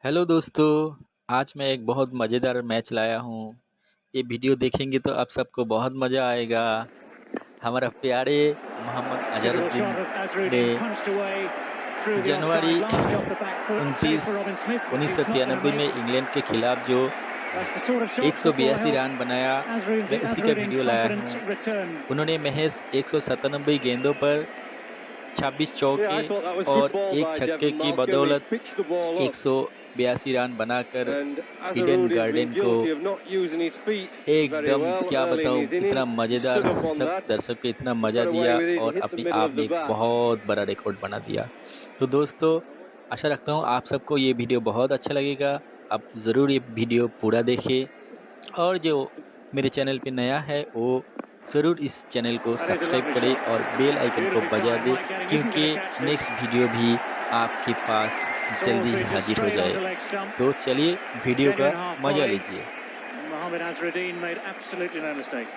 Hello दोस्तों, आज मैं एक बहुत मज़ेदार मैच लाया हूँ। ये वीडियो देखेंगे तो आप सबको बहुत मज़ा आएगा। हमारा प्यारे Mohammad Typical Azharuddin shot of ने Azharuddin punched away through the January offside, largely off the back foot. Saves 29, for Robin Smith, which he's not going to 1993 make. में इंग्लैंड के खिलाफ जो That's the sort of shot that will 182 help run बनाया, मैं उसी का Azharuddin's video लाया confidence हूँ। return. उन्होंने महज 197 गेंदों पर 26 चौके और एक छक्के की बदौलत 182 रन बनाकर ईडन गार्डन को एकदम क्या बताऊं, इतना मज़ेदार, सब दर्शक को इतना मज़ा दिया और अपने आप में एक बहुत बड़ा रिकॉर्ड बना दिया। तो दोस्तों, आशा रखता हूं आप सबको ये वीडियो बहुत अच्छा लगेगा। आप ज़रूर ये वीडियो पूरा देखें और जो मेरे चैनल पे नया है वो ज़रूर इस चैनल को सब्सक्राइब करें और बेल आइकन को बजा दें, क्योंकि नेक्स्ट वीडियो भी आपके पास जल्दी ही हाजिर हो जाए। तो चलिए वीडियो का मज़ा लीजिए। Mohammad Azharuddin made absolutely no mistake.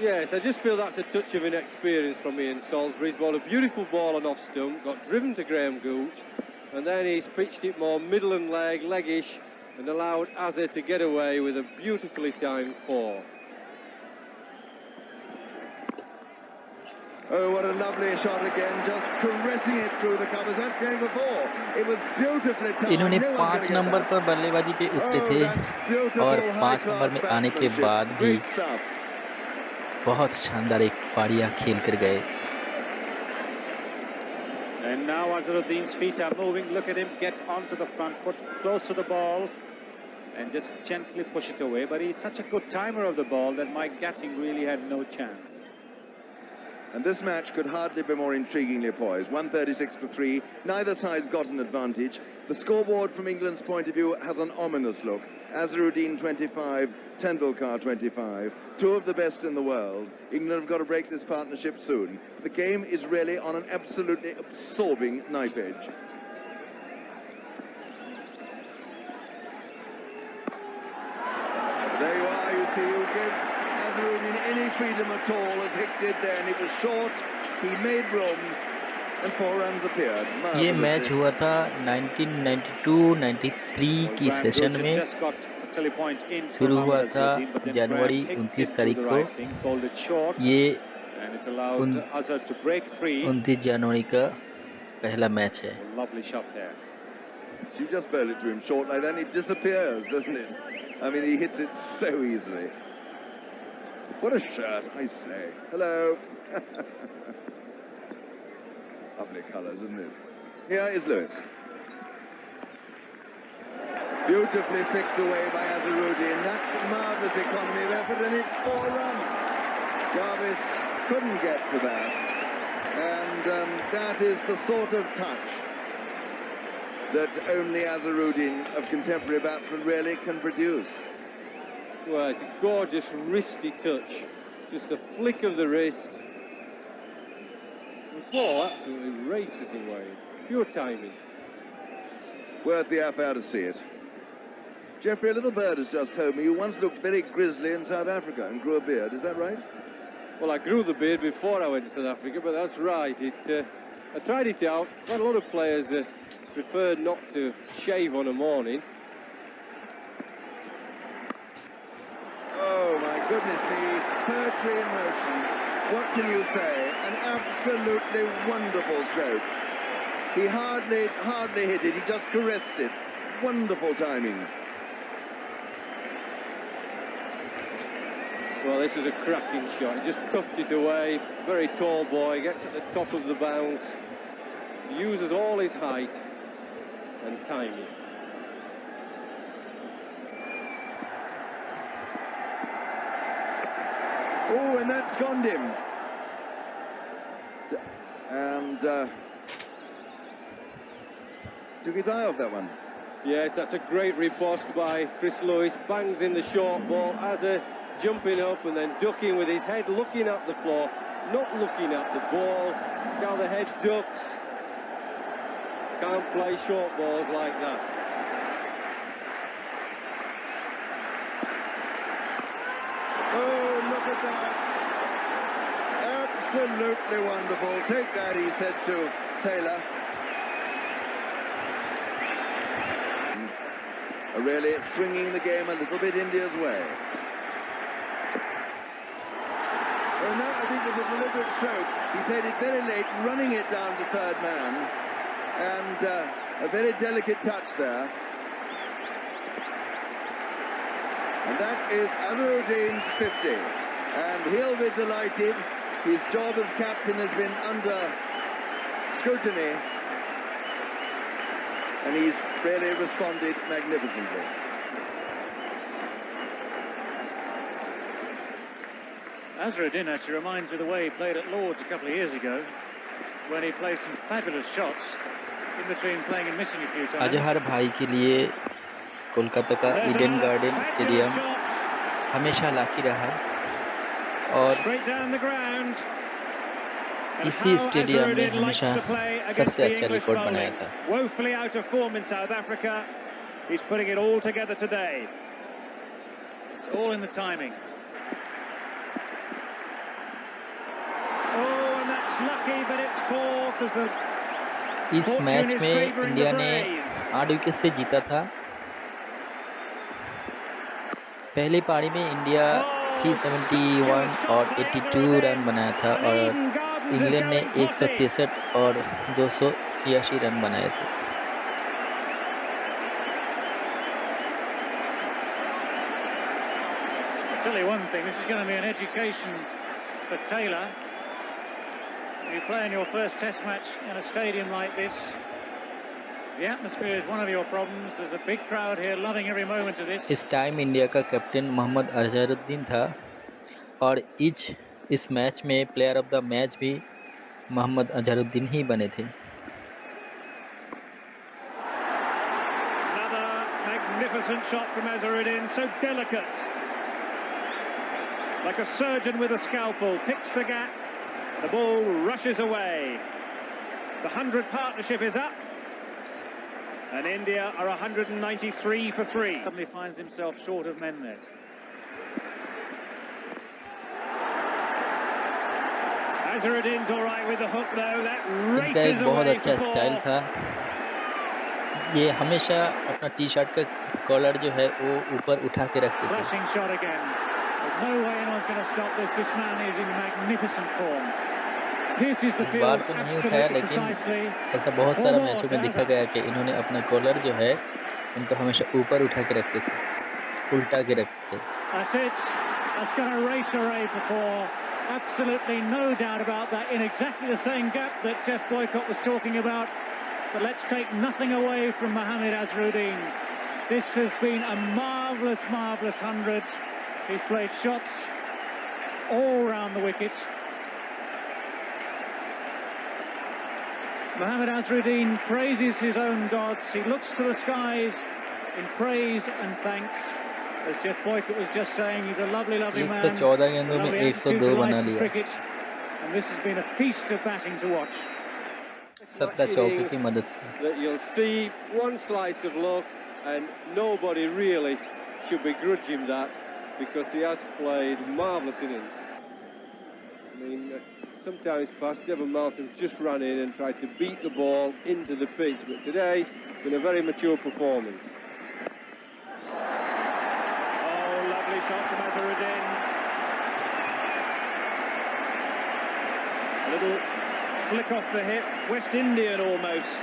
Yes, I just feel that's a touch of inexperience from Ian Salisbury. He's bowled a beautiful ball on off stump, got driven to Graham Gooch, and then he's pitched it more middle and leggish, and allowed Azhar to get away with a beautifully timed four. Oh, what a lovely shot again, just caressing it through the covers. That's going for four. It was beautifully timed. इन्होंने 5 number पर बल्लेबाजी पे उतरे थे और 5 number में आने के बाद भी बहुत शानदार एक पारियां खेल कर गए। And now Azharuddin's feet are moving. Look at him get onto the front foot, close to the ball, and just gently push it away. But he's such a good timer of the ball that Mike Gatting really had no chance. And this match could hardly be more intriguingly poised. 136 for 3. Neither side's got an advantage. The scoreboard from England's point of view has an ominous look. Azharuddin 25, Tendulkar 25. Two of the best in the world. England have got to break this partnership soon. The game is really on an absolutely absorbing knife edge. There you are, you see, you give Azharuddin any freedom at all as Hick did there, and it was short, he made room, and 4 runs appeared. ये match हुआ था 1992-93 की session में, शुरू हुआ था जनवरी 29 तारीख को। ये 29 जनवरी का पहला मैच है। So you just bowl it to him short like that, and it disappears, doesn't it? I mean, he hits it so easily. What a shirt, I say. Hello. Lovely colours, isn't it? Here is Lewis. Beautifully picked away by Azharuddin. That's marvellous economy of effort, and it's 4 runs. Jarvis couldn't get to that. And that is the sort of touch that only Azharuddin of contemporary batsmen really can produce. Well, it's a gorgeous wristy touch. Just a flick of the wrist. The ball absolutely races away. Pure timing. Worth the affair to see it. Geoffrey, a little bird has just told me you once looked very grizzly in South Africa and grew a beard. Is that right? Well, I grew the beard before I went to South Africa, but that's right. I tried it out. Quite a lot of players prefer not to shave on a morning. Oh, my goodness me. Poetry in motion. What can you say? An absolutely wonderful stroke. He hardly hit it. He just caressed it. Wonderful timing. Well, this is a cracking shot. He just cuffed it away. Very tall boy. Gets at the top of the bounce. Uses all his height and timing. Oh, and that's gone him. And took his eye off that one. Yes, that's a great riposte by Chris Lewis. Bangs in the short ball. Azhar jumping up and then ducking with his head looking at the floor, not looking at the ball. Now the head ducks. Can't play short balls like that. Oh, look at that. Absolutely wonderful. Take that, he said to Taylor. really swinging the game a little bit India's way. Well, no, I think it was a deliberate stroke. He played it very late, running it down to third man, and a very delicate touch there. And that is Azharuddin's 50, and he'll be delighted. His job as captain has been under scrutiny, and he's really responded magnificently. Azharuddin actually reminds me of the way he played at Lord's a couple of years ago, when he played some fabulous shots in between playing and missing a few times. Azhar भाई के लिए कोलकाता का Eden garden stadium हमेशा Laki रहा और इसी stadium में हमेशा सबसे अच्छा रिकॉर्ड बनाया था. Woefully out of form in South Africa. He's putting it all together today. It's all in the timing. Oh, and that's lucky, but it's four because the इस मैच में इंडिया ने 8 wicket से जीता था. पहली पारी में इंडिया 371 और 82 रन बनाया था और इंग्लैंड ने 163 और 286 रन बनाए थे. I'll tell you one thing, this is going to be an education for Taylor. You play in your first test match in a stadium like this. The atmosphere is one of your problems. There's a big crowd here loving every moment of this. इस time India का captain Mohammad Azharuddin था और इस match में player of the match भी मोहम्मद अजहरुद्दीन ही बने थे. Another magnificent shot from Azharuddin, so delicate. Like a surgeon with a scalpel, picks the gap. The ball rushes away. The 100 partnership is up. And India are 193 for 3. Suddenly finds himself short of men there. Azharuddin's all right with the hook though. That इनका एक races बहुत away अच्छा for style 4. था. ये हमेशा अपना T shirt का collar जो है वो ऊपर उठा के रखते थे. Flashing shot again. There's no way anyone's going to stop this. This man is in magnificent form. Pierces the इस field बार तो नहीं उठाया absolutely लेकिन precisely. ऐसा बहुत सारा मैचों में देखा गया कि इन्होंने अपना कॉलर जो है उनको हमेशा ऊपर उठा के रखते थे, उल्टा के रखते थे. That's it. That's going to race away for 4. Absolutely no doubt about that. In exactly the same gap that Jeff Boycott was talking about. But let's take nothing away from Mohammad Azharuddin. This has been a marvellous, marvellous 100. He's played shots all round the wicket. Mohammad Azharuddin praises his own gods. He looks to the skies in praise and thanks. As Jeff Boycott was just saying, he's a lovely, lovely man. 114 गेंदों में 102 बना लिया. Cricket, and this has been a feast of batting to watch. 17 चौके की मदद से. That you'll see one slice of luck, and nobody really should begrudge him that, because he has played marvellous innings. I mean, sometimes past, Devon Martin just ran in and tried to beat the ball into the pitch, but today, been a very mature performance. Oh, lovely shot from Azharuddin. A little flick off the hip, West Indian almost.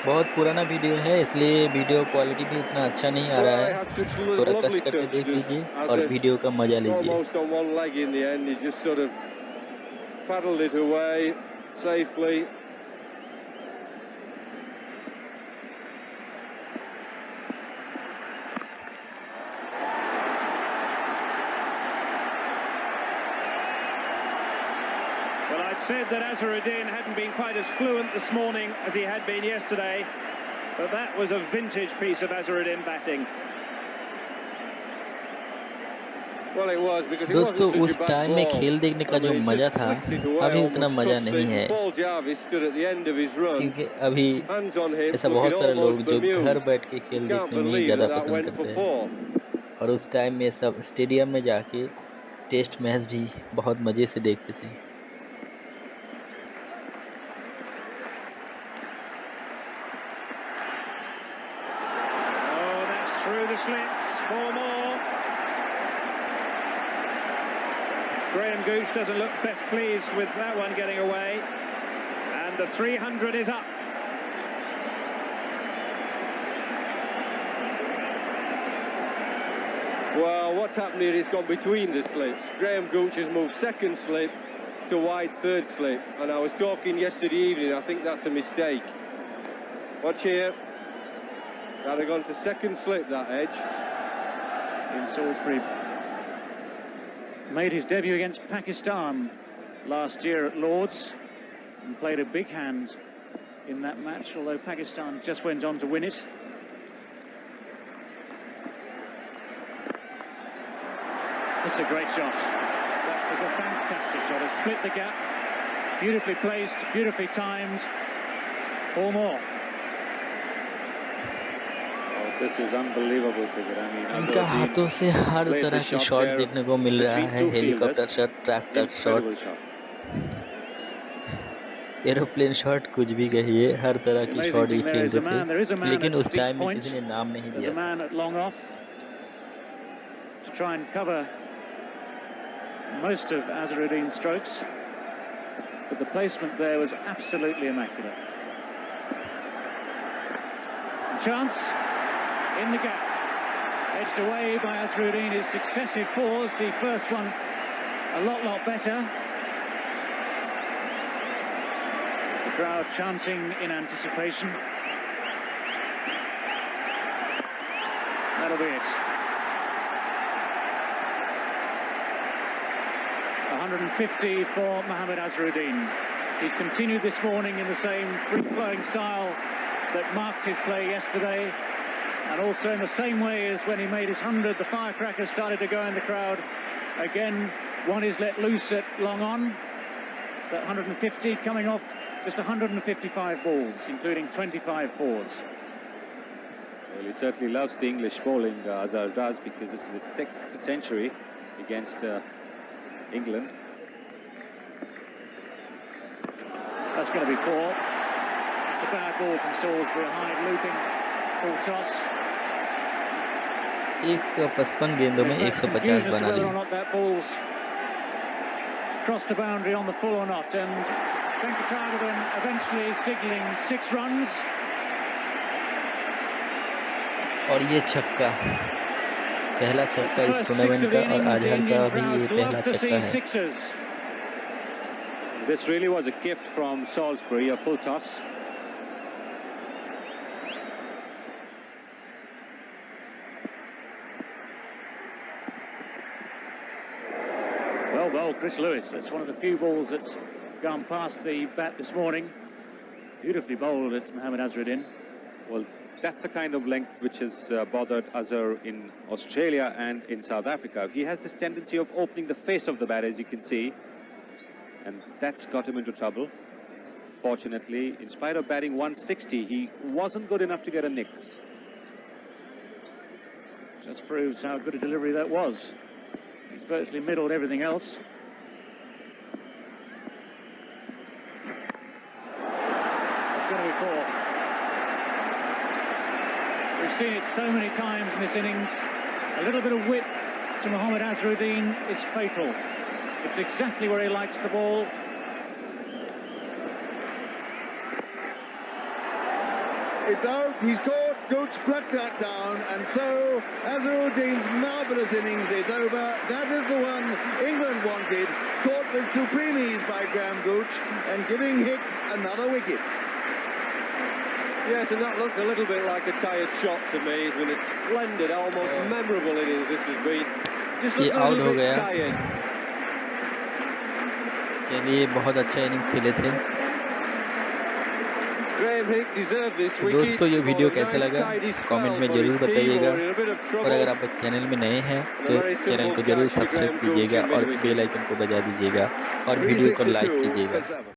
बहुत पुराना video है इसलिए video quality भी इतना अच्छा नहीं आ रहा है. थोड़ा कष्ट करके देख लीजिए और वीडियो का मजा लीजिए. Almost on one leg in the end, he just sort of paddled it away safely. Well, I'd said that Azharuddin hadn't been quite as fluent this morning as he had been yesterday, but that was a vintage piece of Azharuddin batting. Well, it was because it दोस्तों wasn't उस such a bad time में ball. खेल देखने का I जो mean, he मजा just था flicked it away अभी उतना almost मजा crossed नहीं it. है, Paul Jarvis stood at the end of his run. क्योंकि अभी Hands on him, ऐसा बहुत looking सारे लोग almost जो bemused. घर बैठ के खेल Can't देखने में ही believe ज़्यादा that पसंद went for करते हैं 4. और उस टाइम में सब स्टेडियम में जाके टेस्ट मैच भी बहुत मज़े से देखते थे. Through the slips, 4 more. Graham Gooch doesn't look best pleased with that one getting away. And the 300 is up. Well, what's happened here is gone between the slips. Graham Gooch has moved second slip to wide third slip. And I was talking yesterday evening, I think that's a mistake. Watch here. That had gone to second slip, that edge. In Salisbury made his debut against Pakistan last year at Lord's and played a big hand in that match, although Pakistan just went on to win it. It's a great shot. That was a fantastic shot. It split the gap. Beautifully placed, beautifully timed. 4 more. Oh, this is unbelievable figure. I mean, इनका हाथों से हर तरह की shot देखने को मिल रहा है. Helicopter shot, tractor shot, aeroplane shot, कुछ भी कहिए, हर तरह की शॉट ये खेलते थे. लेकिन उस टाइम में किसी ने नाम नहीं दिया. Try and cover most of Azharuddin's strokes, but the placement there was absolutely immaculate. Chance in the gap, edged away by Azharuddin. His successive fours, the first one a lot better. The crowd chanting in anticipation. That'll be it. 150 for Mohammad Azharuddin. He's continued this morning in the same free-flowing style that marked his play yesterday, and also in the same way as when he made his 100, the firecrackers started to go in the crowd. Again, one is let loose at long on. That 150 coming off just 155 balls, including 25 fours. Well, he certainly loves the English bowling, Azhar does, because this is his 6th century against England. That's going to be 4. It's a bad ball from Salisbury. Hyde looping, full toss. 155 गेंदों में 150 बना ली. Whether or not that ball's crossed the boundary on the full or not, and Venkataraman eventually signalling 6 runs. और ये छक्का, पहला छक्का इस tournament का, और आजहर का भी ये पहला छक्का है. This really was a gift from Salisbury, a full toss. Well, Chris Lewis. That's one of the few balls that's gone past the bat this morning. Beautifully bowled at Mohammad Azharuddin. Well, that's the kind of length which has bothered Azhar in Australia and in South Africa. He has this tendency of opening the face of the bat, as you can see, and that's got him into trouble. Fortunately, in spite of batting 160, he wasn't good enough to get a nick. Just proves how good a delivery that was. He's virtually middled everything else. It's going to be 4. We've seen it so many times in this innings. A little bit of width to Mohammad Azharuddin is fatal. It's exactly where he likes the ball. It's out, he's caught, Gooch plucked that down, and so Azharuddin's marvellous innings is over. That is the one England wanted, caught with supreme ease by Graham Gooch, and giving Hick another wicket. Yes, and that looked a little bit like a tired shot to me. It's been a splendid, almost memorable innings this has been. Just looked a little bit tired. चलिए, बहुत अच्छा innings खेले थे. तो दोस्तों, ये video कैसा लगा कमेंट में जरूर बताइएगा, और अगर आप चैनल में नए हैं तो चैनल को जरूर सब्सक्राइब कीजिएगा और बेल आइकन को बजा दीजिएगा और वीडियो को लाइक कीजिएगा.